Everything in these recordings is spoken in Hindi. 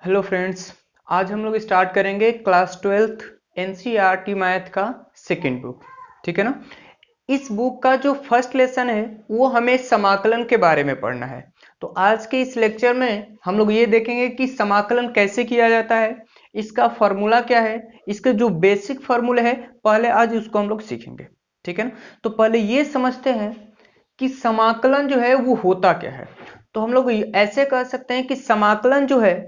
हेलो फ्रेंड्स, आज हम लोग स्टार्ट करेंगे क्लास 12th एनसीईआरटी मैथ का सेकेंड बुक। ठीक है ना। इस बुक का जो फर्स्ट लेसन है वो हमें समाकलन के बारे में पढ़ना है। तो आज के इस लेक्चर में हम लोग ये देखेंगे कि समाकलन कैसे किया जाता है, इसका फॉर्मूला क्या है, इसके जो बेसिक फॉर्मूले है पहले आज उसको हम लोग सीखेंगे। ठीक है ना। तो पहले ये समझते हैं कि समाकलन जो है वो होता क्या है। तो हम लोग ऐसे कह सकते हैं कि समाकलन जो है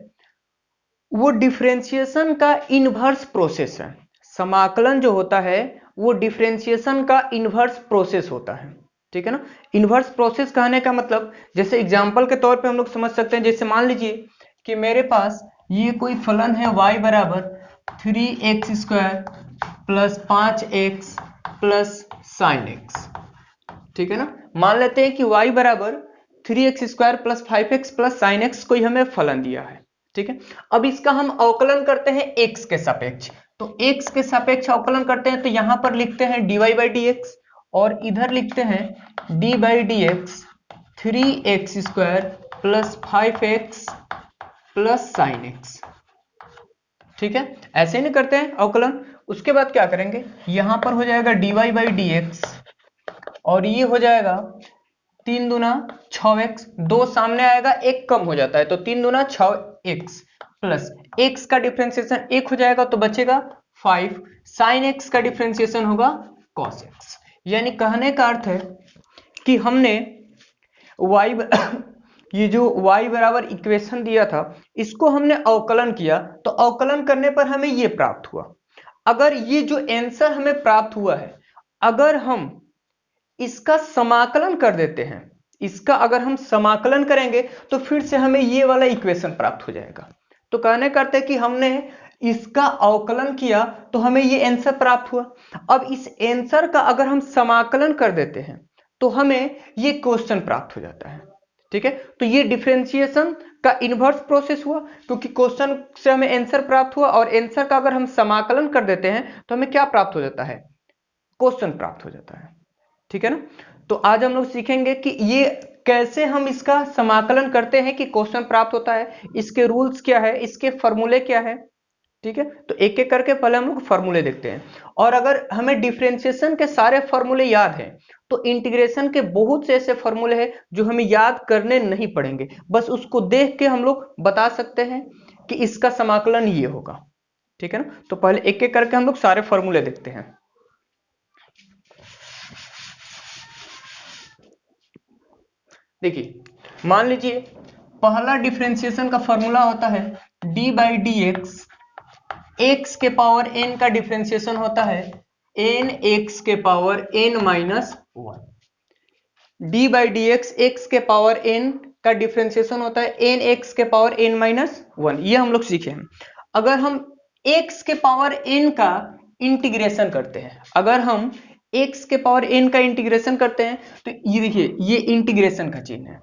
वो डिफरेंशिएशन का इनवर्स प्रोसेस है। समाकलन जो होता है वो डिफरेंशिएशन का इनवर्स प्रोसेस होता है। ठीक है ना। इनवर्स प्रोसेस कहने का मतलब जैसे एग्जांपल के तौर पे हम लोग समझ सकते हैं, जैसे मान लीजिए कि मेरे पास ये कोई फलन है y बराबर 3x² plus 5x plus sine x. ठीक है ना। मान लेते हैं कि y बराबर 3x² plus 5x plus sine x कोई हमें फलन दिया है। ठीक है। अब इसका हम अवकलन करते हैं x के सापेक्ष। तो x के सापेक्ष अवकलन करते हैं तो यहां पर लिखते हैं dy बाई डी एक्स और इधर लिखते हैं d by d x 3x² plus 5x plus sine x. ठीक है, ऐसे नहीं करते हैं अवकलन। उसके बाद क्या करेंगे, यहां पर हो जाएगा dy बाई डी एक्स और ये हो जाएगा 3 दूना 6x, दो सामने आएगा एक कम हो जाता है तो 3 दूना 6x प्लस x का डिफरेंशिएशन 1 हो जाएगा तो बचेगा 5, साइन x का डिफरेंशिएशन होगा cos x। यानी कहने का अर्थ है कि हमने y ये जो y बराबर इक्वेशन दिया था इसको हमने अवकलन किया तो अवकलन करने पर हमें ये प्राप्त हुआ। अगर ये जो आंसर हमें प्राप्त हुआ है, अगर हम इसका समाकलन कर देते हैं, इसका अगर हम समाकलन करेंगे तो फिर से हमें ये वाला इक्वेशन प्राप्त हो जाएगा। तो कहने करते कि हमने इसका अवकलन किया तो हमें ये आंसर प्राप्त हुआ। अब इस आंसर का अगर हम समाकलन कर देते हैं तो हमें ये क्वेश्चन प्राप्त हो जाता है। ठीक है। तो ये डिफरेंशिएशन का इनवर्स प्रोसेस हुआ क्योंकि क्वेश्चन से हमें आंसर प्राप्त हुआ और आंसर का अगर हम समाकलन कर देते हैं तो हमें क्या प्राप्त हो जाता है, क्वेश्चन प्राप्त हो जाता है। ठीक है ना। तो आज हम लोग सीखेंगे कि ये कैसे हम इसका समाकलन करते हैं कि क्वेश्चन प्राप्त होता है, इसके रूल्स क्या है, इसके फॉर्मूले क्या है। ठीक है। तो एक एक करके पहले हम लोग फॉर्मूले देखते हैं। और अगर हमें डिफरेंशिएशन के सारे फॉर्मूले याद हैं तो इंटीग्रेशन के बहुत से ऐसे फॉर्मूले हैं जो हमें याद करने नहीं पड़ेंगे, बस उसको देख के हम लोग बता सकते हैं कि इसका समाकलन ये होगा। ठीक है ना। तो पहले एक एक करके हम लोग सारे फॉर्मूले देखते हैं। देखिए, मान लीजिए पहला डिफरेंशिएशन का फॉर्मूला होता है d by d x, x के पावर n का डिफरेंशिएशन होता है n एक्स के power n minus 1। d by d x x के पावर n का डिफरेंशिएशन होता है n एक्स के पावर n माइनस 1। ये हम लोग सीखे हैं। अगर हम x के पावर n का इंटीग्रेशन करते हैं, अगर हम x के पावर n का इंटीग्रेशन करते हैं तो ये देखिए ये इंटीग्रेशन का चिन्ह है।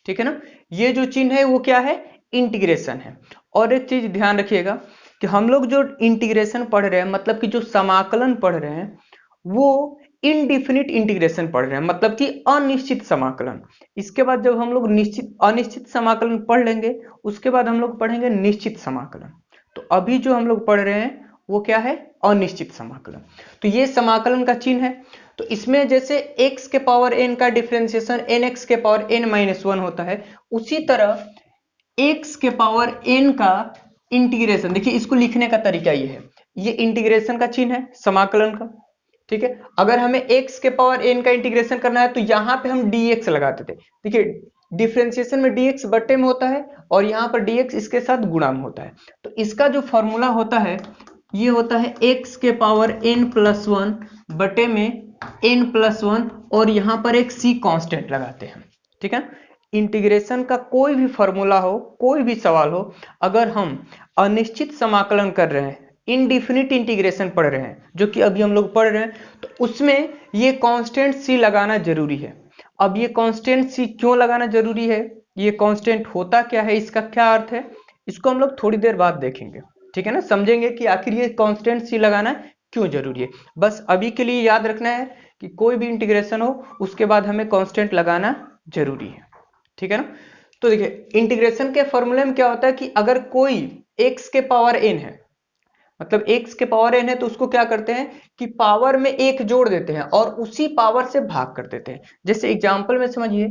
ठीक है ना। ये जो चिन्ह है वो क्या है, इंटीग्रेशन है। और एक चीज ध्यान रखिएगा कि हम लोग जो इंटीग्रेशन पढ़ रहे हैं, मतलब कि जो समाकलन पढ़ रहे हैं, वो इनडिफिनिट इंटीग्रेशन पढ़ रहे हैं, मतलब कि अनिश्चित समाकलन। इसके बाद जब हम लोग निश्चित अनिश्चित समाकलन पढ़ लेंगे उसके बाद हम लोग पढ़ेंगे निश्चित समाकलन। तो अभी जो हम लोग पढ़ रहे हैं वो क्या है, अनिश्चित समाकलन। तो ये समाकलन का चिन्ह है। तो इसमें जैसे x के पावर n का डिफरेंशिएशन n x के पावर n माइनस 1 होता है, उसी तरह x के पावर n का इंटीग्रेशन, देखिए इसको लिखने का तरीका ये है, ये इंटीग्रेशन का चिन्ह है समाकलन का। ठीक है। अगर हमें x के पावर n का इंटीग्रेशन करना है तो यहां पे हम dx लगाते थे। देखिए डिफरेंशिएशन में dx बट्टे में होता है और यहाँ पर dx इसके साथ गुणा में होता है। तो इसका जो फॉर्मूला होता है ये होता है x के पावर n प्लस 1 बटे में n प्लस 1 और यहाँ पर एक c कांस्टेंट लगाते हैं। ठीक है। इंटीग्रेशन का कोई भी फॉर्मूला हो, कोई भी सवाल हो, अगर हम अनिश्चित समाकलन कर रहे हैं, इनडिफिनिट इंटीग्रेशन पढ़ रहे हैं जो कि अभी हम लोग पढ़ रहे हैं, तो उसमें ये कांस्टेंट c लगाना जरूरी है। अब ये कांस्टेंट c क्यों लगाना जरूरी है, ये कांस्टेंट होता क्या है, इसका क्या अर्थ है, इसको हम लोग थोड़ी देर बाद देखेंगे। ठीक है ना, समझेंगे कि आखिर ये कांस्टेंट c लगाना क्यों जरूरी है। बस अभी के लिए याद रखना है कि कोई भी इंटीग्रेशन हो उसके बाद हमें कांस्टेंट लगाना जरूरी है। ठीक है ना। तो देखिए इंटीग्रेशन के फॉर्मूले में क्या होता है कि अगर कोई x के पावर n है, मतलब x के पावर n है, तो उसको क्या करते हैं कि पावर में एक जोड़ देते हैं और उसी पावर से भाग कर देते हैं। जैसे एग्जांपल में समझिए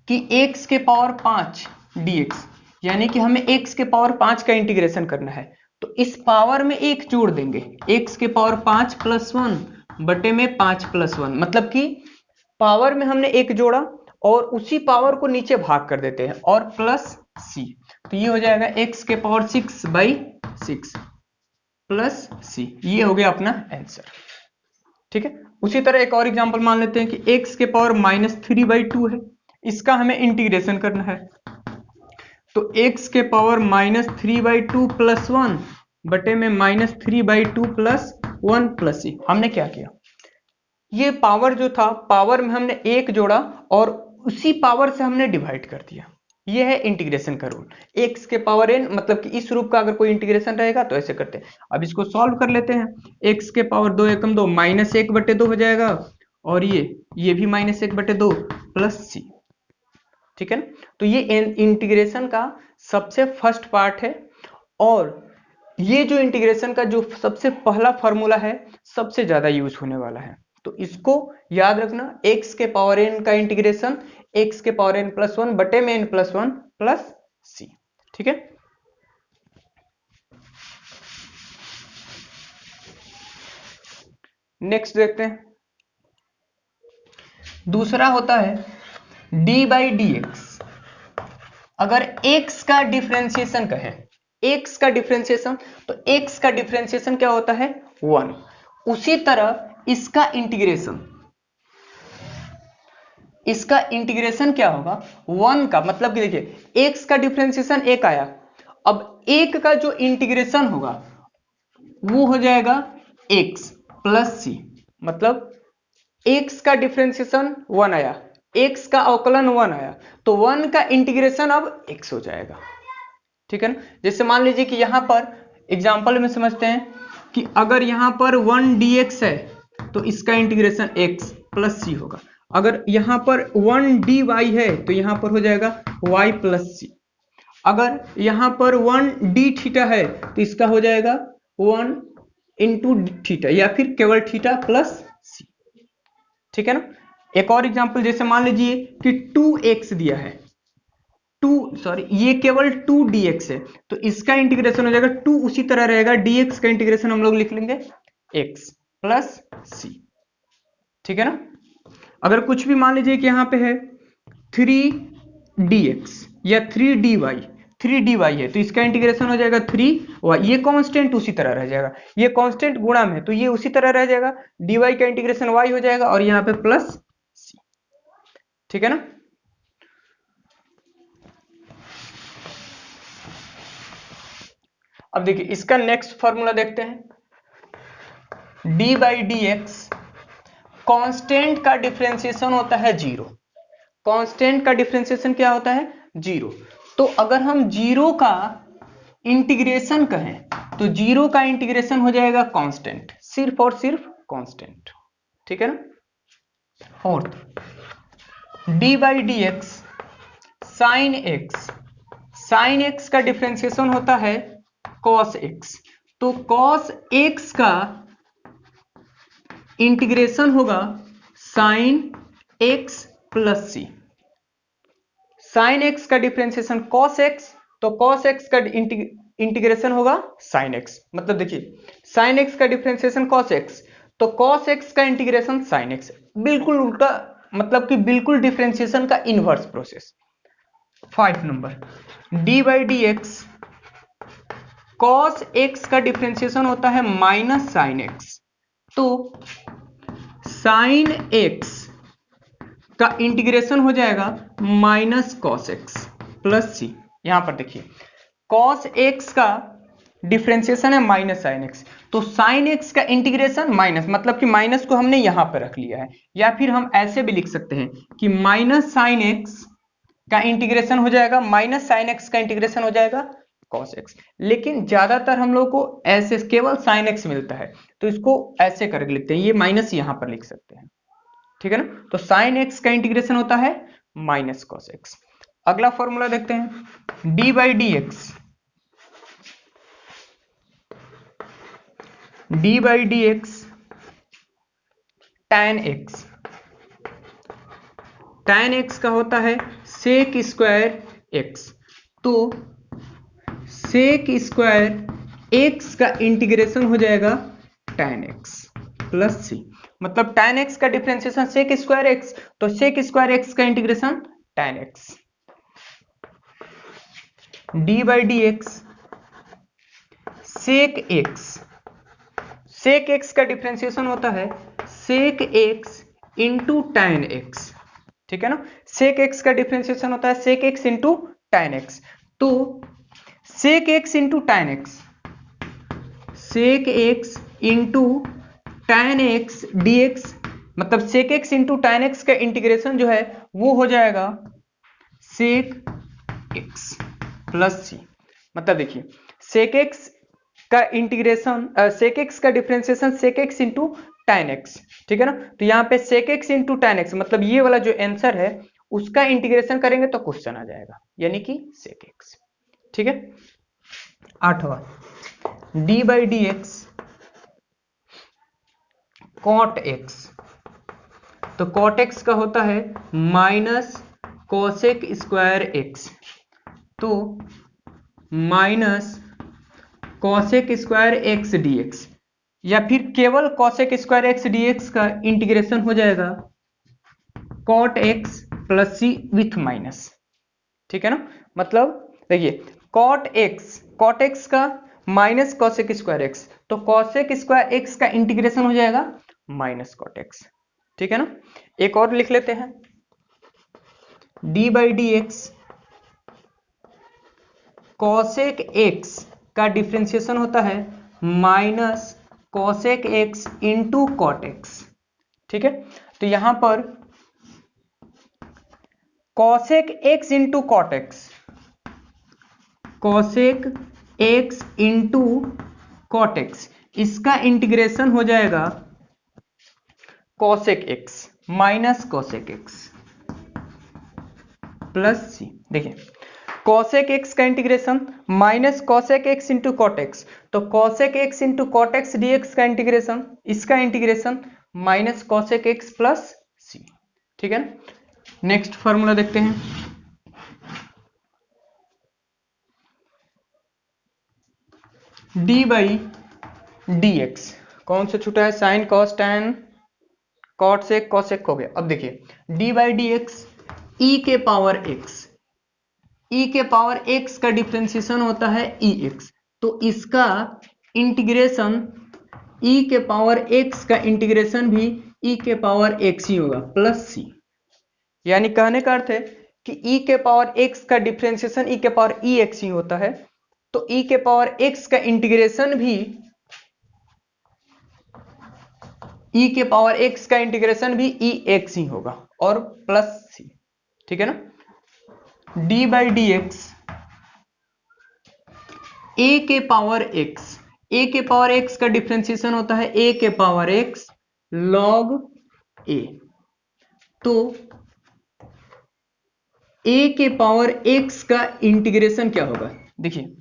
कि x के पावर 5 dx, यानी कि हमें x के पावर 5 का इंटीग्रेशन करना है, तो इस पावर में एक जोड़ देंगे, x के पावर 5 प्लस 1 बटे में 5 प्लस 1, मतलब कि पावर में हमने एक जोड़ा और उसी पावर को नीचे भाग कर देते हैं और प्लस c, तो ये हो जाएगा x के पावर 6 बाई 6 प्लस c, ये हो गया अपना आंसर। ठीक है, उसी तरह एक और एग्जांपल मान लेते हैं कि x के पावर -3/2 है, इसका हमें इंटीग्रेशन करना है, तो x के पावर -3/2 प्लस 1 बटे में -3/2 प्लस 1 प्लस c। हमने क्या किया, ये पावर जो था पावर में हमने एक जोड़ा और उसी पावर से हमने डिवाइड कर दिया, ये है इंटीग्रेशन का रूल। x के पावर n, मतलब कि इस रूप का अगर कोई इंटीग्रेशन रहेगा तो ऐसे करते हैं। अब इसको सॉल्व कर लेते हैं, x के पावर 2 एकम 2 -1/2 हो जाएगा और ये भी -1/2 प्लस c। ठीक है ना, तो ये इंटीग्रेशन का सबसे फर्स्ट पार्ट है और ये जो इंटीग्रेशन का जो सबसे पहला फॉर्मूला है सबसे ज्यादा यूज होने वाला है, तो इसको याद रखना, x के पावर n का इंटीग्रेशन x के पावर n प्लस 1 बटे में n प्लस 1 प्लस c। ठीक है, नेक्स्ट देखते हैं, दूसरा होता है d बाई डी एक्स। अगर x का डिफरेंशिएशन कहें, x का डिफरेंशिएशन, तो x का डिफरेंशिएशन क्या होता है 1, उसी तरह इसका इंटीग्रेशन क्या होगा 1 का, मतलब कि देखिए x का डिफरेंशिएशन 1 आया, अब 1 का जो इंटीग्रेशन होगा वो हो जाएगा x प्लस c, मतलब x का डिफरेंशिएशन 1 आया, x का अवकलन 1 आया, तो 1 का इंटीग्रेशन अब x हो जाएगा। ठीक है ना, जैसे मान लीजिए कि यहां पर एग्जांपल में समझते हैं कि अगर यहां पर 1 dx है तो इसका इंटीग्रेशन x प्लस c होगा, अगर यहां पर 1 dy है तो यहां पर हो जाएगा y प्लस c, अगर यहां पर 1 d थीटा है तो इसका हो जाएगा 1 इंटू थीटा या फिर केवल थीटा प्लस c। ठीक है ना, एक और एग्जांपल, जैसे मान लीजिए कि 2x दिया है, ये केवल 2 dx है, तो इसका इंटीग्रेशन हो जाएगा 2 उसी तरह रहेगा, dx का इंटीग्रेशन हम लोग लिख लेंगे x प्लस c। ठीक है ना, अगर कुछ भी मान लीजिए कि यहां पे है 3dx या 3dy है, तो इसका इंटीग्रेशन हो जाएगा 3y, ये कांस्टेंट उसी तरह रह जाएगा, ये कांस्टेंट गुणा में है तो ये उसी तरह रह जाएगा, dy का इंटीग्रेशन y हो जाएगा और यहां पे प्लस c। ठीक है ना, अब देखिए इसका नेक्स्ट फॉर्मूला देखते हैं, d by d x, constant का डिफरेंशिएशन होता है 0, कांस्टेंट का डिफरेंशिएशन क्या होता है 0, तो अगर हम 0 का इंटीग्रेशन कहें तो 0 का इंटीग्रेशन हो जाएगा कांस्टेंट, सिर्फ और सिर्फ कांस्टेंट। ठीक है ना, और d by d x sine x का डिफरेंशिएशन होता है cos x, तो cos x का इंटीग्रेशन होगा sin x plus c, sin x का डिफरेंशिएशन cos x, तो cos x का इंटीग्रेशन होगा sin x, मतलब देखिए sin x का डिफरेंशिएशन cos x, तो cos x का इंटीग्रेशन sin x, बिल्कुल उल्टा, मतलब कि बिल्कुल डिफरेंशिएशन का inverse process. 5 number, d by d x, cos x का डिफरेंशिएशन होता है माइनस साइन x, तो साइन x का इंटीग्रेशन हो जाएगा minus cos x plus c। यहां पर देखिए cos x का डिफरेंशिएशन है माइनस साइन x, तो साइन x का इंटीग्रेशन माइनस, मतलब कि माइनस को हमने यहां पर रख लिया है, या फिर हम ऐसे भी लिख सकते हैं कि माइनस साइन x का इंटीग्रेशन हो जाएगा, माइनस साइन x का इंटीग्रेशन हो जाएगा cos x, लेकिन ज्यादातर हम लोग को ऐसे केवल sin x मिलता है तो इसको ऐसे करके लिखते हैं, ये माइनस यहां पर लिख सकते हैं। ठीक है ना, तो sin x का इंटीग्रेशन होता है माइनस cos x, अगला फॉर्मूला देखते हैं, d by d x, D by d x tan x, tan x का होता है सेक स्क्वायर x, तो सेक स्क्वायर x का इंटीग्रेशन हो जाएगा tan x प्लस सी, मतलब tan x का डिफरेंशिएशन सेक स्क्वायर x, तो सेक स्क्वायर x का integration tan x, d by d x sec x, sec x का डिफरेंशिएशन होता है sec x into tan x, ठीक है ना, सेक x का डिफरेंशिएशन होता है sec x into tan x, तो sec x into tan x, sec x into tan x d x, मतलब sec x into tan x का इंटीग्रेशन जो है वो हो जाएगा सेक x प्लस सी, मतलब देखिए सेक x का इंटीग्रेशन, सेक x का डिफरेंशिएशन सेक x इंटू टैन एक्स, ठीक है ना, तो यहाँ पे सेक x इंटू टैन एक्स, मतलब ये वाला जो आंसर है उसका इंटीग्रेशन करेंगे तो क्वेश्चन आ जाएगा, यानी कि सेक x, ठीक है। आठवां, d by d x cot x, तो कॉट एक्स का होता है माइनस कोसेक स्क्वायर एक्स, तो minus cosec square x d x, या फिर केवल cosec square x d x का इंटीग्रेशन हो जाएगा cot x plus c with minus, ठीक है ना, मतलब देखिए कॉट एक्स का माइनस कोसेक स्क्वायर एक्स, तो कोसेक स्क्वायर एक्स का इंटीग्रेशन हो जाएगा माइनस कॉट एक्स, ठीक है ना। एक और लिख लेते हैं, d by d x cosec x का डिफरेंशिएशन होता है minus cosec x into cot x, ठीक है, तो यहां पर cosec x into cot x, cosec x into cot x, इसका इंटीग्रेशन हो जाएगा cosec x minus cosec x plus C, देखिए कोसेक एक्स का integration minus cosec x into cot x, तो cosec x into cot x dx का इंटीग्रेशन, इसका integration minus cosec x plus सी, ठीक है ना। नेक्स्ट फॉर्मूला देखते हैं, डी बाई डी एक्स कौन सा छूटा है, sine cos tan cot sec cosec हो गया। अब देखिए d by d x e के पावर एक्स, ई के पावर x का डिफरेंशिएशन होता है ex, तो इसका इंटीग्रेशन e के पावर x का इंटीग्रेशन भी e के पावर x ही होगा प्लस c, यानी कहने का अर्थ है कि e के पावर x का डिफरेंशिएशन e के पावर ex ही होता है, तो e के पावर x का इंटीग्रेशन भी e के पावर x का इंटीग्रेशन भी ex ही होगा और प्लस c, ठीक है ना। डी बाई डी एक्स ए के पावर एक्स, ए के पावर एक्स का डिफरेंशिएशन होता है ए के पावर एक्स लॉग ए, तो ए के पावर एक्स का इंटीग्रेशन क्या होगा, देखिए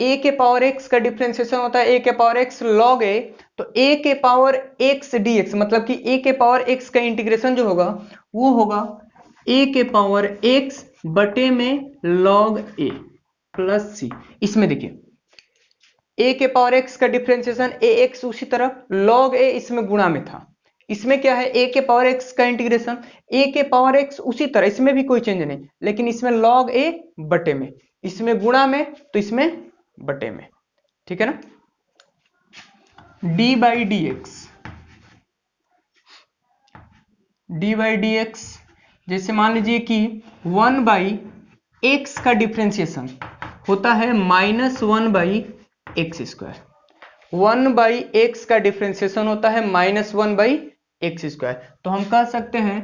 ए के पावर एक्स का डिफरेंशिएशन होता है ए के पावर एक्स लॉग ए, तो ए के पावर एक्स डी एक्स, मतलब कि ए के पावर एक्स का इंटीग्रेशन जो होगा वो होगा ए के पावर एक्स बटे में लॉग ए प्लस सी, इसमें देखिए ए के पावर एक्स का डिफरेंशिएशन ए एक्स, उसी तरह लॉग ए इसमें गुणा में था, इसमें क्या है ए के पावर एक्स का इंटीग्रेशन ए के पावर एक्स उसी तरह, इसमें भी कोई चेंज नहीं, लेकिन इसमें लॉग ए बटे में, इसमें गुणा में तो इसमें बटे में, ठीक है ना। D by d x, D by d x जैसे मान लीजिए कि 1 बाई एक्स का डिफरेंशिएशन होता है minus 1 by x square, 1 by x का डिफरेंशिएशन होता है माइनस 1 बाई एक्स स्क्वायर, तो हम कह सकते हैं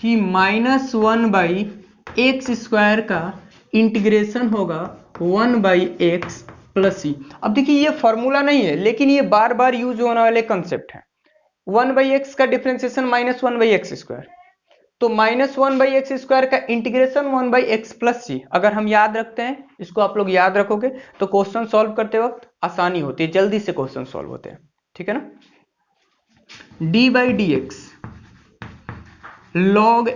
कि माइनस 1 बाई एक्स स्क्वायर का इंटीग्रेशन होगा 1 बाई एक्स प्लस सी। अब देखिए ये फॉर्मूला नहीं है, लेकिन ये बार बार यूज होने वाले कंसेप्ट है, 1 बाई एक्स का differentiation minus 1 by x square, तो -1/x² का इंटीग्रेशन 1/x प्लस सी, अगर हम याद रखते हैं, इसको आप लोग याद रखोगे तो क्वेश्चन सॉल्व करते वक्त आसानी होती है, जल्दी से क्वेश्चन सॉल्व होते हैं, ठीक है ना। d/dx log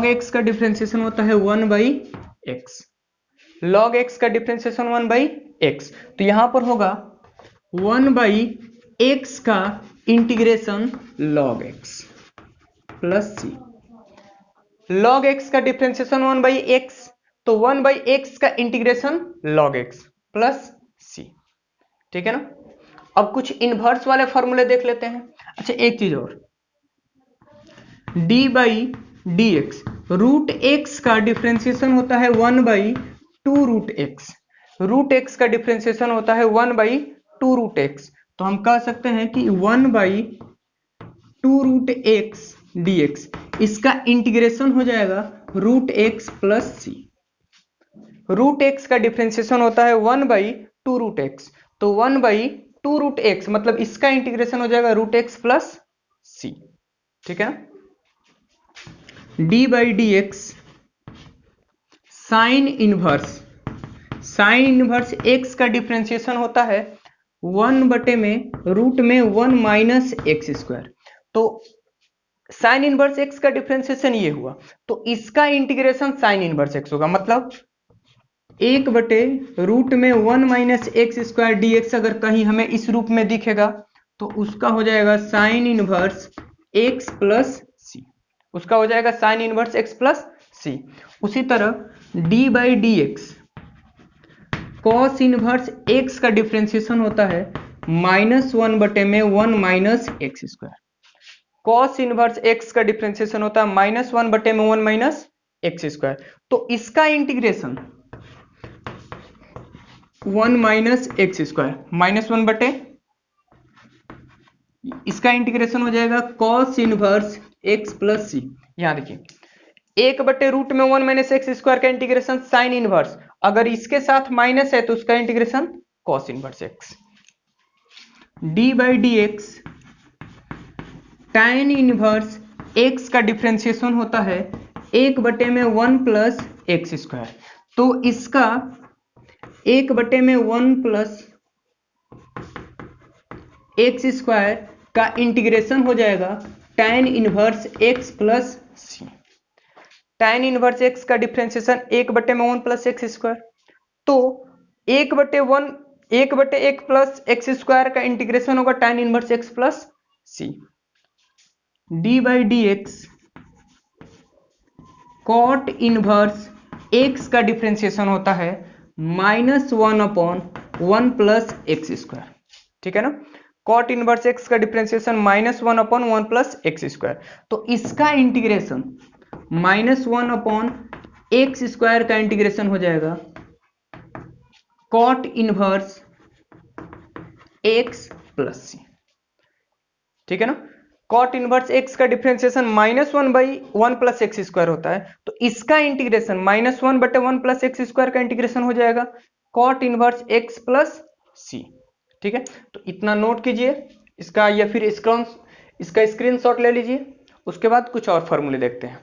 x का डिफरेंशिएशन होता है 1/x, log x का डिफरेंशिएशन 1/x, तो यहां पर होगा 1/x का integration log x plus C. log x का डिफरेंशिएशन 1/x, तो 1/x का इंटीग्रेशन log x प्लस सी, ठीक है ना। अब कुछ इनवर्स वाले फॉर्मूले देख लेते हैं। अच्छा एक चीज और, d/dx रूट एक्स का डिफरेंशिएशन होता है 1/2 रूट एक्स, रूट एक्स का डिफरेंशिएशन होता है 1/2 रूट एक्स, तो हम कह सकते हैं कि 1/2 रूट एक्स dx, इसका इंटीग्रेशन हो जाएगा रूट एक्स प्लस सी। रूट एक्स का डिफरेंशिएशन होता है 1/2 रूट एक्स, तो 1/2 रूट एक्स मतलब इसका इंटीग्रेशन हो जाएगा रूट एक्स प्लस सी, ठीक है ना। d/dx साइन इनवर्स x का डिफरेंशिएशन होता है 1/√1 माइनस एक्स स्क्वायर, तो साइन इनवर्स x का डिफरेंशिएशन ये हुआ, तो इसका इंटीग्रेशन साइन इनवर्स x होगा, मतलब 1/√1 माइनस एक्स स्क्वायर dx अगर कहीं हमें इस रूप में दिखेगा तो उसका हो जाएगा साइन इनवर्स x प्लस सी, उसका हो जाएगा साइन इनवर्स x प्लस सी। उसी तरह d/dx कॉस इनवर्स x का डिफरेंशिएशन होता है -1/1 minus x square, cos inverse x का डिफरेंशिएशन होता है -1/1 माइनस एक्स स्क्वायर, तो इसका इंटीग्रेशन 1 माइनस एक्स स्क्वायर -1/, इसका इंटीग्रेशन हो जाएगा कॉस इनवर्स x प्लस सी। यहां देखिए 1/√1 माइनस एक्स स्क्वायर का इंटीग्रेशन साइन इनवर्स, अगर इसके साथ माइनस है तो उसका integration cos inverse x। d/dx tan inverse x का डिफरेंशिएशन होता है 1/1 प्लस एक्स स्क्वायर, तो इसका 1/1 प्लस एक्स स्क्वायर का इंटीग्रेशन हो जाएगा tan इनवर्स x प्लस सी। tan इनवर्स x का डिफरेंशिएशन 1/1 प्लस एक्स स्क्वायर, तो 1/1 प्लस एक्स स्क्वायर का इंटीग्रेशन होगा tan इनवर्स x प्लस सी। d/dx cot इनवर्स x का डिफरेंशिएशन होता है -1/1 प्लस एक्स स्क्वायर, ठीक है ना। cot इनवर्स x का डिफरेंशिएशन -1/1 प्लस एक्स स्क्वायर, तो इसका इंटीग्रेशन -1/x स्क्वायर का इंटीग्रेशन हो जाएगा cot इनवर्स x प्लस सी, ठीक है ना। cot इनवर्स x का डिफरेंशिएशन -1/1 प्लस एक्स स्क्वायर होता है, तो इसका इंटीग्रेशन -1/1 प्लस एक्स स्क्वायर का इंटीग्रेशन हो जाएगा cot इनवर्स x प्लस सी, ठीक है। तो इतना नोट कीजिए इसका, या फिर इसका स्क्रीनशॉट ले लीजिए, उसके बाद कुछ और फॉर्मूले देखते हैं।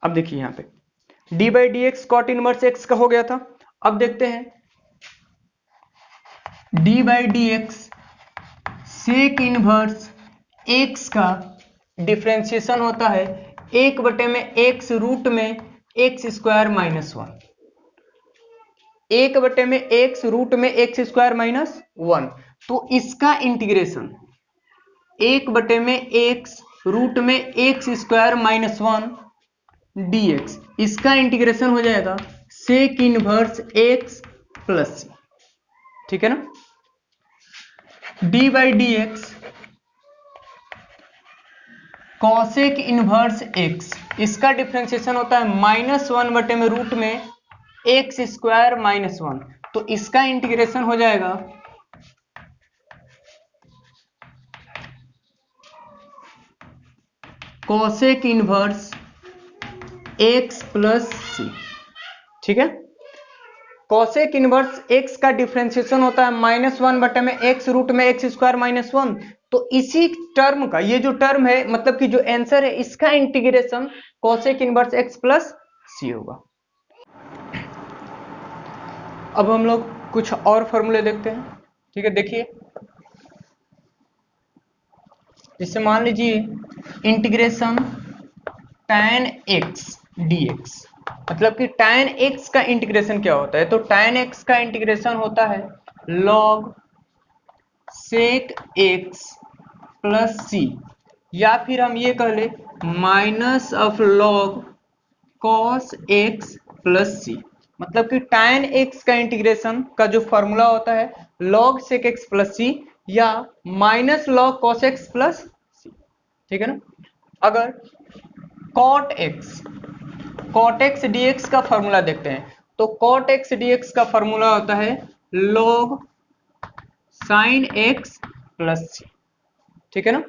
अब देखिए यहां पे d/dx cot इनवर्स x का हो गया था, अब देखते हैं d/dx sec इनवर्स x का डिफरेंशिएशन होता है 1/x रूट में x square minus 1, 1/x root में एक्स स्क्वायर माइनस 1, तो इसका इंटीग्रेशन 1/x रूट में एक्स स्क्वायर माइनस 1 dx, इसका इंटीग्रेशन हो जाएगा सेक इनवर्स x प्लस सी, ठीक है ना। d/dx कॉसेक इनवर्स x, इसका डिफरेंशिएशन होता है -1/रूट में एक्स स्क्वायर माइनस 1, तो इसका इंटीग्रेशन हो जाएगा कॉसेक इनवर्स एक्स प्लस सी। ठीक है, कॉसेक इनवर्स एक्स का डिफरेंशिएशन होता है -1 बटे में एक्स रूट में एक्स स्क्वायर -1। तो इसी टर्म का, ये जो टर्म है मतलब कि जो आंसर है इसका integration cosec inverse x plus C होगा। अब हम लोग कुछ और फॉर्मूले देखते हैं। ठीक है, देखिए, जैसे मान लीजिए इंटीग्रेशन tan x dx, मतलब कि tan x का इंटीग्रेशन क्या होता है, तो tan x का इंटीग्रेशन होता है log sec x प्लस सी, या फिर हम ये कह ले minus of log cos x plus C. मतलब कि tan x का इंटीग्रेशन का जो फॉर्मूला होता है log sec x प्लस सी या minus log cos x plus सी। ठीक है ना। अगर cot x dx का फॉर्मूला देखते हैं, तो cot x dx का फॉर्मूला होता है log sin x प्लस सी। ठीक है ना।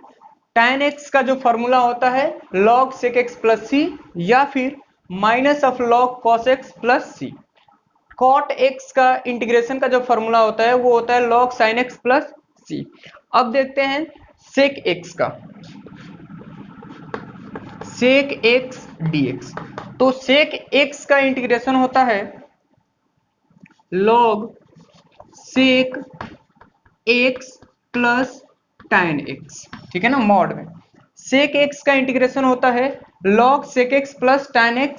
tan x का जो फॉर्मूला होता है log sec x प्लस सी या फिर minus of log cos x plus c. cot x का इंटीग्रेशन का जो फॉर्मूला होता है वो होता है log sin x प्लस सी। अब देखते हैं sec x का, sec x dx। तो sec x का इंटीग्रेशन होता है log sec x plus tan x। ठीक है ना, मॉड में sec x का इंटीग्रेशन होता है log sec x plus tan x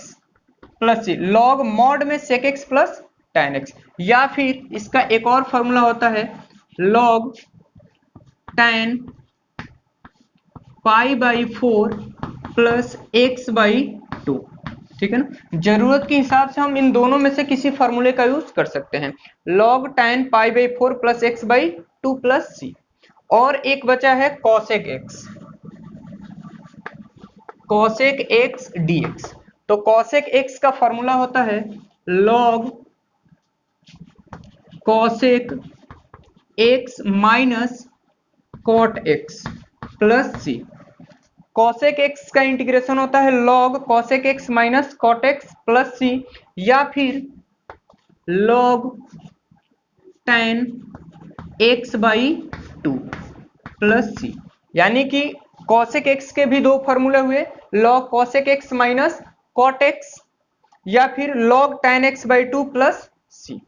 plus C, log mod में sec x plus tan x, या फिर इसका एक और फॉर्मूला होता है log tan pi by 4 plus x by 2। ठीक है ना, जरूरत के हिसाब से हम इन दोनों में से किसी फॉर्मूले का यूज कर सकते हैं, log tan pi by 4 plus x by 2 plus C. और एक बचा है cosec x dx। तो cosec x का फॉर्मूला होता है log cosec x minus cot x plus C. cosec x का इंटीग्रेशन होता है log cosec x minus cot x plus सी, या फिर log tan x by 2 plus C. यानी कि cosec x के भी दो फॉर्मूले हुए, log cosec x minus cot x या फिर log tan x by 2 plus C.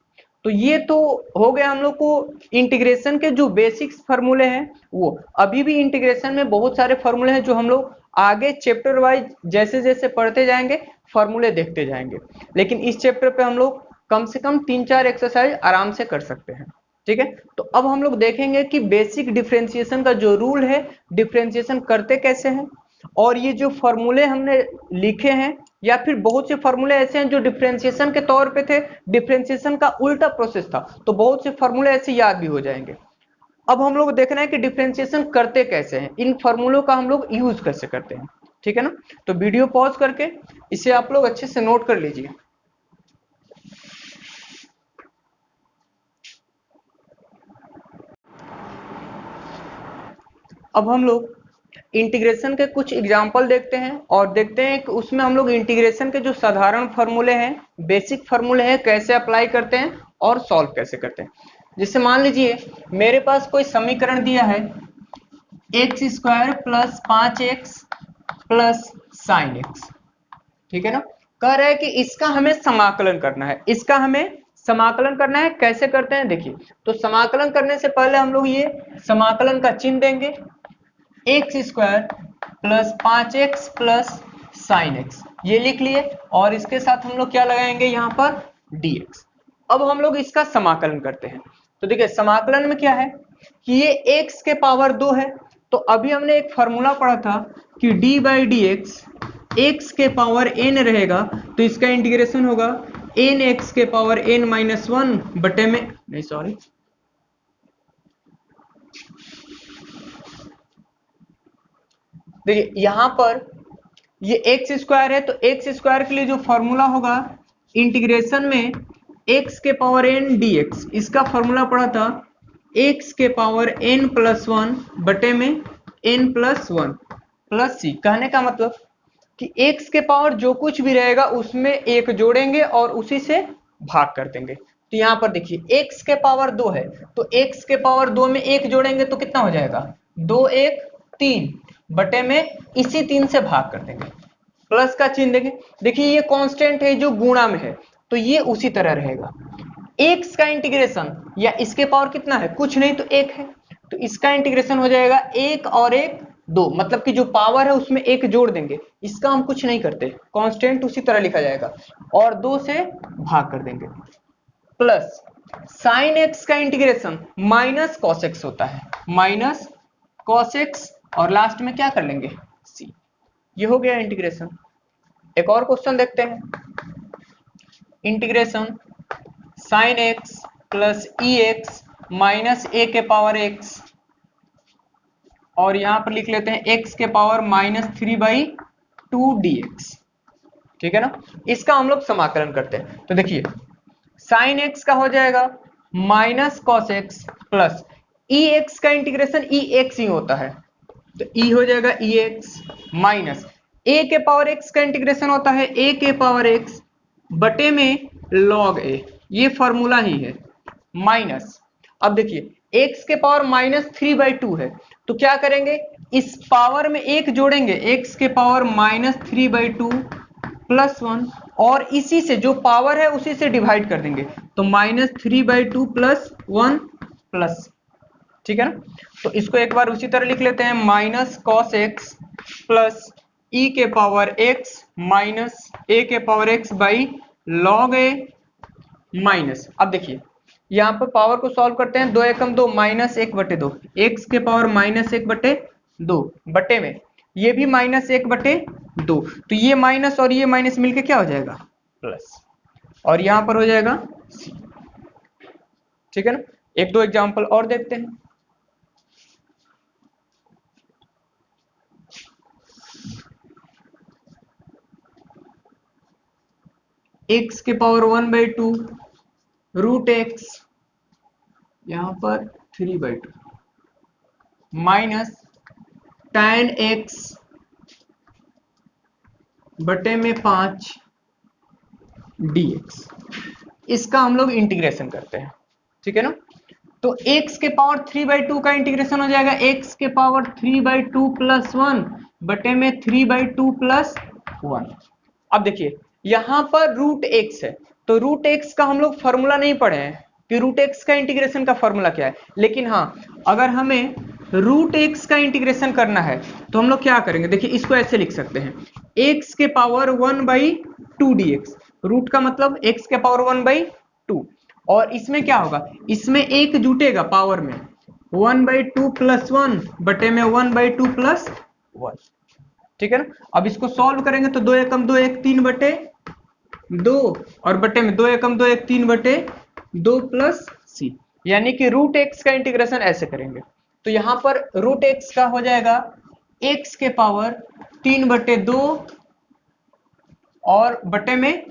तो ये तो हो गया हम लोग को इंटीग्रेशन के जो बेसिक्स फॉर्मूले हैं वो। अभी भी इंटीग्रेशन में बहुत सारे फॉर्मूले हैं जो हम लोग आगे चैप्टर वाइज जैसे जैसे पढ़ते जाएंगे फॉर्मूले देखते जाएंगे, लेकिन इस चैप्टर पे हम लोग कम से कम 3-4 एक्सरसाइज आराम से कर सकते हैं। ठीक है, तो अब हम लोग देखेंगे कि बेसिक डिफरेंशिएशन का जो रूल है, डिफरेंशिएशन करते कैसे हैं, और ये जो फॉर्मूले हमने लिखे हैं या फिर बहुत से फॉर्मूले ऐसे हैं जो डिफरेंशिएशन के तौर पे थे, डिफरेंशिएशन का उल्टा प्रोसेस था, तो बहुत से फॉर्मूले ऐसे याद भी हो जाएंगे। अब हम लोग देखना है कि डिफरेंशिएशन करते कैसे हैं, इन फॉर्मूलों का हम लोग यूज कैसे करते हैं। ठीक है ना, तो वीडियो पॉज करके इसे आप लोग अच्छे से नोट कर लीजिए। अब हम लोग इंटीग्रेशन के कुछ एग्जाम्पल देखते हैं और देखते हैं कि उसमें हम लोग इंटीग्रेशन के जो साधारण फॉर्मूले हैं, बेसिक फॉर्मूले हैं, कैसे अप्लाई करते हैं और सॉल्व कैसे करते हैं। जैसे मान लीजिए मेरे पास कोई समीकरण दिया है x square plus 5x plus sine x. ठीक है ना, कह रहा है कि इसका हमें समाकलन करना है, इसका हमें समाकलन करना है। कैसे करते हैं देखिए, तो समाकलन करने से पहले हम लोग ये समाकलन का चिन्ह देंगे, x square plus 5x plus sine x, ये लिख लिए, और इसके साथ हम लोग क्या लगाएंगे यहाँ पर dx। अब हम लोग इसका समाकलन करते हैं, तो देखिए समाकलन में क्या है कि ये x के पावर 2 है, तो अभी हमने एक फॉर्मूला पढ़ा था कि d by d x x के पावर n रहेगा, तो इसका इंटीग्रेशन होगा n x के पावर n माइनस 1 बटे में, नहीं सॉरी, देखिए यहां पर ये एक्स स्क्वायर है, तो एक्स स्क्वायर के लिए जो फॉर्मूला होगा इंटीग्रेशन में एक्स के पावर n dx, इसका फॉर्मूला पढ़ा था एक्स के पावर n प्लस 1 बटे में n प्लस 1। प्लस सी। कहने का मतलब कि x के पावर जो कुछ भी रहेगा उसमें एक जोड़ेंगे और उसी से भाग कर देंगे। तो यहाँ पर देखिए x के पावर 2 है, तो x के पावर 2 में एक जोड़ेंगे तो कितना हो जाएगा, 2 1 3 बटे में इसी 3 से भाग कर देंगे, प्लस का चिन्ह देंगे। देखिए ये कांस्टेंट है जो गुणा में है, तो ये उसी तरह रहेगा। x का इंटीग्रेशन या इसके पावर कितना है, कुछ नहीं तो 1 है, तो इसका इंटीग्रेशन हो जाएगा 1 और 1 2, मतलब कि जो पावर है उसमें एक जोड़ देंगे, इसका हम कुछ नहीं करते, कांस्टेंट उसी तरह लिखा जाएगा और 2 से भाग कर देंगे। प्लस साइन एक्स का इंटीग्रेशन माइनस कॉस एक्स होता है, माइनस कॉस एक्स और लास्ट में क्या कर लेंगे सी। ये हो गया इंटीग्रेशन। एक और क्वेश्चन देखते हैं, इंटीग्रेशन साइन एक्स प्लस ई एक्स माइनस ए के पावर एक्स, और यहां पर लिख लेते हैं x के पावर -3/2 dx। ठीक है ना, इसका हम लोग समाकलन करते हैं। तो देखिए साइन एक्स का हो जाएगा माइनस कॉस एक्स प्लस ई एक्स का इंटीग्रेशन ई एक्स ही होता है, तो ई हो जाएगा ई एक्स माइनस ए के पावर एक्स का इंटीग्रेशन होता है ए के पावर एक्स बटे में लॉग ए, ये फॉर्मूला ही है, माइनस। अब देखिए x के पावर -3/2 है, तो क्या करेंगे, इस पावर में एक जोड़ेंगे, x के पावर -3/2 प्लस 1 और इसी से जो पावर है उसी से डिवाइड कर देंगे, तो -3/2 प्लस 1 प्लस। ठीक है ना, तो इसको एक बार उसी तरह लिख लेते हैं, माइनस कॉस एक्स प्लस ई के पावर x माइनस ए के power x by log A minus. अब देखिए यहाँ पर पावर को सॉल्व करते हैं, 2 एकम 2 -1/2, एक्स के पावर -1/2 बटे में ये भी -1/2, तो ये माइनस और ये माइनस मिलके क्या हो जाएगा प्लस, और यहां पर हो जाएगा सी। ठीक है ना, एक दो एग्जांपल और देखते हैं। एक्स के पावर 1/2 रूट एक्स, यहां पर 3/2 माइनस tan x बटे में 5 dx, इसका हम लोग इंटीग्रेशन करते हैं। ठीक है ना, तो x के पावर 3/2 का इंटीग्रेशन हो जाएगा x के पावर 3/2 प्लस 1 बटे में 3/2 प्लस 1। अब देखिए यहां पर रूट x है, तो रूट x का हम लोग फॉर्मूला नहीं पढ़े हैं कि रूट x का इंटीग्रेशन का फॉर्मूला क्या है, लेकिन हाँ अगर हमें रूट x का इंटीग्रेशन करना है तो हम लोग क्या करेंगे, देखिए इसको ऐसे लिख सकते हैं, x के पावर 1/2 dx, रूट का मतलब x के पावर 1/2, और इसमें क्या होगा, इसमें एक जुटेगा पावर में 1/2 प्लस 1 बटे में 1/2 प्लस 1। ठीक है ना, अब इसको सॉल्व करेंगे तो 2 एकम 2 1 3/2 और बटे में 2 एकम 2 1 3/2 प्लस सी, यानी कि रूट एक्स का इंटीग्रेशन ऐसे करेंगे। तो यहां पर रूट एक्स का हो जाएगा x के पावर 3/2 और बटे में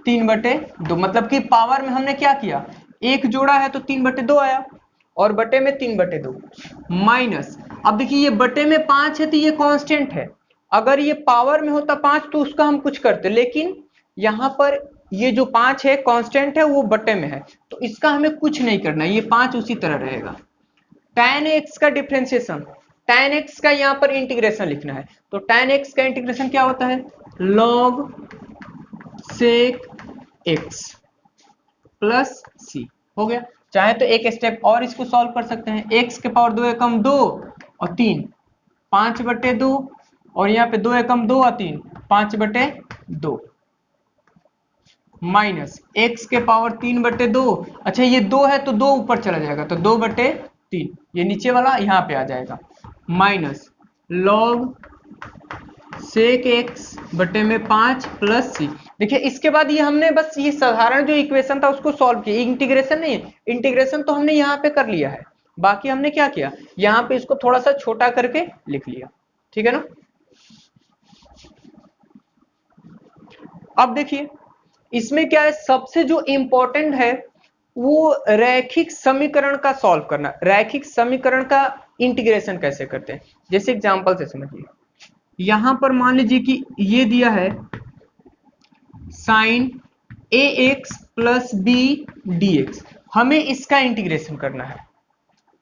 3/2, मतलब कि पावर में हमने क्या किया, एक जोड़ा है तो 3/2 आया और बटे में 3/2 माइनस। अब देखिए ये बटे में 5 है तो ये कांस्टेंट है, अगर ये पावर में होता 5 तो उसका हम कुछ करते, लेकिन यहां पर ये जो 5 है कांस्टेंट है, वो बटे में है, तो इसका हमें कुछ नहीं करना है, ये 5 उसी तरह रहेगा। tan x का डिफरेंशिएशन, tan x का यहाँ पर इंटीग्रेशन लिखना है, तो tan x का इंटीग्रेशन क्या होता है, log sec x प्लस सी, हो गया। चाहे तो एक स्टेप और इसको सॉल्व कर सकते हैं, x के पावर 2 एकम 2 और 3 5/2 और यहाँ पे 2 एकम 2 और 3 5/2 माइनस x के पावर 3/2, अच्छा ये 2 है तो 2 ऊपर चला जाएगा तो 2/3, ये नीचे वाला यहाँ पे आ जाएगा, माइनस log sec x बटे में 5 प्लस सी। देखिए इसके बाद ये हमने बस ये साधारण जो इक्वेशन था उसको सॉल्व किया, इंटीग्रेशन नहीं, इंटीग्रेशन तो हमने यहाँ पे कर लिया है, बाकी हमने क्या किया, यहाँ पे इसको थोड़ा सा छोटा करके लिख लिया। ठीक है ना, अब देखिए इसमें क्या है, सबसे जो इंपॉर्टेंट है वो रैखिक समीकरण का सॉल्व करना, रैखिक समीकरण का इंटीग्रेशन कैसे करते हैं, जैसे एग्जांपल से समझिए। यहां पर मान लीजिए कि ये दिया है sine a x plus b d x, हमें इसका इंटीग्रेशन करना है।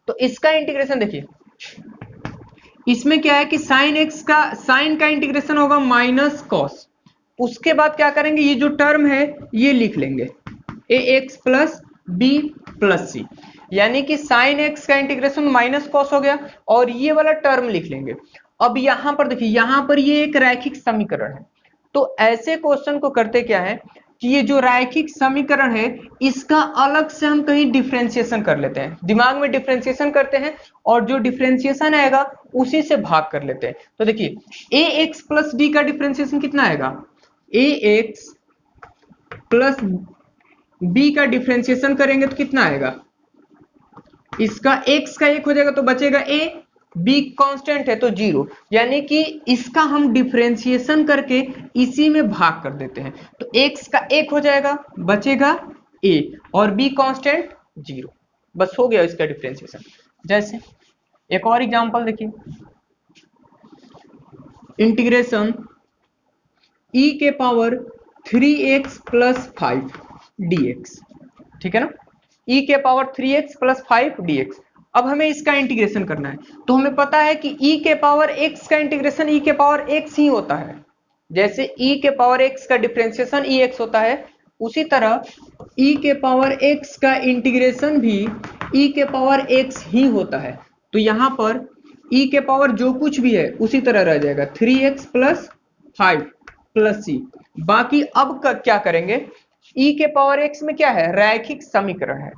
तो इसका इंटीग्रेशन देखिए, इसमें क्या है कि साइन का इंटीग्रेशन होगा माइनस कॉस, उसके बाद क्या करेंगे, ये जो टर्म है ये लिख लेंगे ए x plus B plus C, यानी कि साइन एक्स का इंटीग्रेशन माइनस कॉस हो गया और ये वाला टर्म लिख लेंगे। अब यहां पर देखिए, यहां पर ये एक रैखिक समीकरण है, तो ऐसे क्वेश्चन को करते क्या है कि ये जो रैखिक समीकरण है इसका अलग से हम कहीं डिफरेंशिएशन कर लेते हैं, दिमाग में डिफरेंशिएशन करते हैं और जो डिफरेंशिएशन आएगा उसी से भाग कर लेते हैं। तो देखिए ए एक्स प्लस डी का डिफरेंशिएशन कितना आएगा, ए एक्स प्लस बी का डिफरेंशिएशन करेंगे तो कितना आएगा, इसका x का 1 हो जाएगा तो बचेगा a, b कांस्टेंट है तो 0, यानी कि इसका हम डिफरेंशिएशन करके इसी में भाग कर देते हैं, तो x का 1 हो जाएगा, बचेगा a और b कांस्टेंट 0, बस हो गया इसका डिफरेंशिएशन। जैसे एक और एग्जांपल देखिए, इंटीग्रेशन e के पावर 3x प्लस 5 dx, ठीक है ना, e के पावर 3x प्लस 5 dx। अब हमें इसका इंटीग्रेशन करना है, तो हमें पता है कि e के पावर x का इंटीग्रेशन e के पावर x ही होता है, जैसे e के पावर x का डिफरेंशिएशन ex होता है, उसी तरह e के पावर x का इंटीग्रेशन भी e के पावर x ही होता है। तो यहां पर e के पावर जो कुछ भी है उसी तरह रह जाएगा 3x प्लस 5 प्लस सी। बाकी अब क्या करेंगे, e के पावर x में क्या है, रैखिक समीकरण है,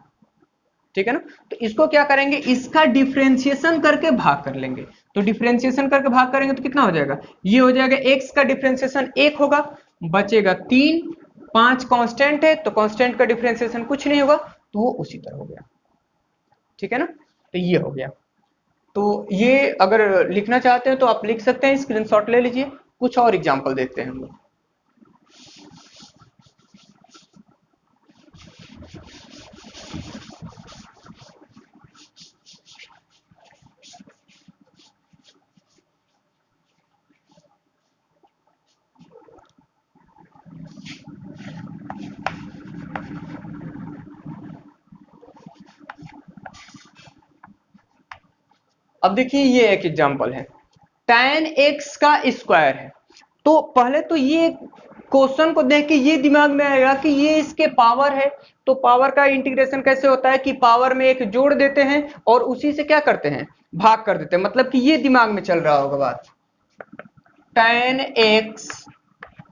ठीक है ना, तो इसको क्या करेंगे, इसका डिफरेंशिएशन करके भाग कर लेंगे। तो डिफरेंशिएशन करके भाग करेंगे तो कितना हो जाएगा, ये हो जाएगा x का डिफरेंशिएशन 1 होगा, बचेगा 3, 5 कांस्टेंट है तो कांस्टेंट का डिफरेंशिएशन कुछ नहीं होगा तो वो उसी तरह हो गया, ठीक है ना, तो ये हो गया। तो ये अगर लिखना चाहते हैं तो आप लिख सकते हैं, स्क्रीनशॉट ले लीजिए। कुछ और एग्जांपल देखते हैं हम लोग। अब देखिए ये एक एग्जांपल है, tan x का स्क्वायर है, तो पहले तो ये क्वेश्चन को देख के ये दिमाग में आएगा कि ये इसके पावर है, तो पावर का इंटीग्रेशन कैसे होता है कि पावर में एक जोड़ देते हैं और उसी से क्या करते हैं, भाग कर देते हैं, मतलब कि ये दिमाग में चल रहा होगा बात, tan x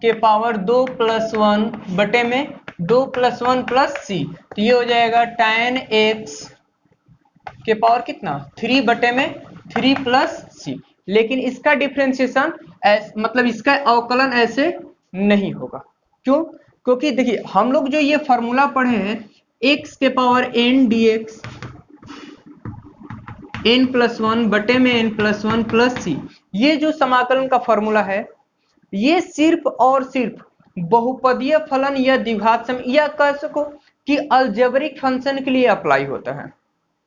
के पावर 2 प्लस 1 बटे में 2 प्लस 1 प्लस सी, तो ये हो जाएगा tan x के पावर कितना 3 बटे में 3 प्लस सी। लेकिन इसका डिफरेंशिएशन मतलब इसका अवकलन ऐसे नहीं होगा, क्यों, क्योंकि देखिए हम लोग जो ये फॉर्मूला पढ़े हैं x के power n dx n plus 1 बटे में n प्लस 1 प्लस सी, ये जो समाकलन का फॉर्मूला है ये सिर्फ और सिर्फ बहुपदीय फलन या द्विघात सम या कह सको कि अलजेब्रिक फंक्शन के लिए अप्लाई होता है,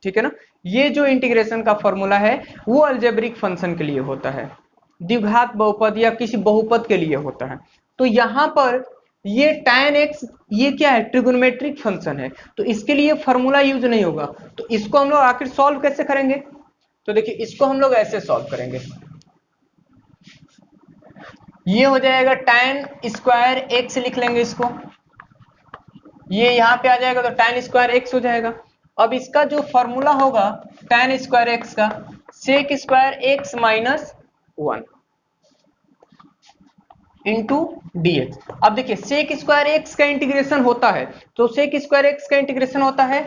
ठीक है ना, ये जो इंटीग्रेशन का फॉर्मूला है वो अलजेब्रिक फंक्शन के लिए होता है, द्विघात बहुपद या किसी बहुपद के लिए होता है। तो यहां पर ये tan x ये क्या है, ट्रिगोनोमेट्रिक फंक्शन है, तो इसके लिए फॉर्मूला यूज नहीं होगा। तो इसको हम लोग आखिर सॉल्व कैसे करेंगे, तो देखिए इसको हम लोग ऐसे सॉल्व करेंगे, ये हो जाएगा tan स्क्वायर x लिख लेंगे इसको, ये यहां पे आ जाएगा तो tan स्क्वायर x हो जाएगा। अब इसका जो फॉर्मूला होगा tan स्क्वायर x का sec square x minus 1 into dx। अब देखिए sec स्क्वायर x का इंटीग्रेशन होता है, तो sec स्क्वायर x का इंटीग्रेशन होता है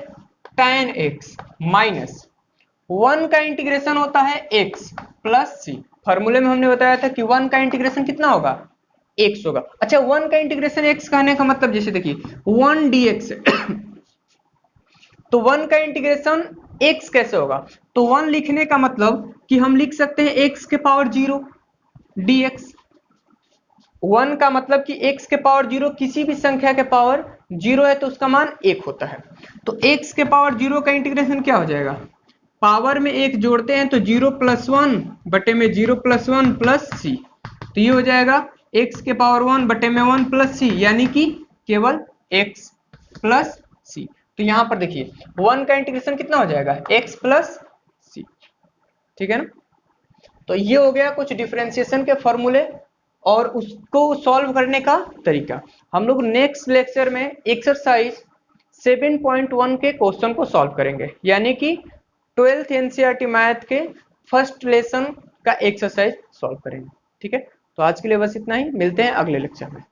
tan x माइनस 1 का इंटीग्रेशन होता है x प्लस सी। फॉर्मूले में हमने बताया था कि 1 का इंटीग्रेशन कितना होगा, x होगा। अच्छा 1 का इंटीग्रेशन x कहने का मतलब जैसे देखिए 1 dx तो 1 का इंटीग्रेशन x कैसे होगा, तो 1 लिखने का मतलब कि हम लिख सकते हैं x के पावर 0 dx। 1 का मतलब कि x के पावर 0 किसी भी संख्या के पावर 0 है तो उसका मान 1 होता है, तो x के पावर 0 का इंटीग्रेशन क्या हो जाएगा, पावर में 1 जोड़ते हैं तो 0 प्लस 1 बटे में 0 प्लस 1 प्लस सी, तो ये हो जाएगा x के पावर 1 बटे में 1 प्लस सी, यानी कि केवल x प्लस सी। तो यहां पर देखिए 1 का इंटीग्रेशन कितना हो जाएगा, x प्लस सी, ठीक है ना। तो ये हो गया कुछ डिफरेंशिएशन के फॉर्मूले और उसको सॉल्व करने का तरीका। हम लोग नेक्स्ट लेक्चर में एक्सरसाइज 7.1 के क्वेश्चन को सॉल्व करेंगे, यानी कि 12th एनसीईआरटी मैथ के फर्स्ट लेसन का एक्सरसाइज सॉल्व करेंगे, ठीक है। तो आज के लिए बस इतना ही, मिलते हैं अगले लेक्चर में।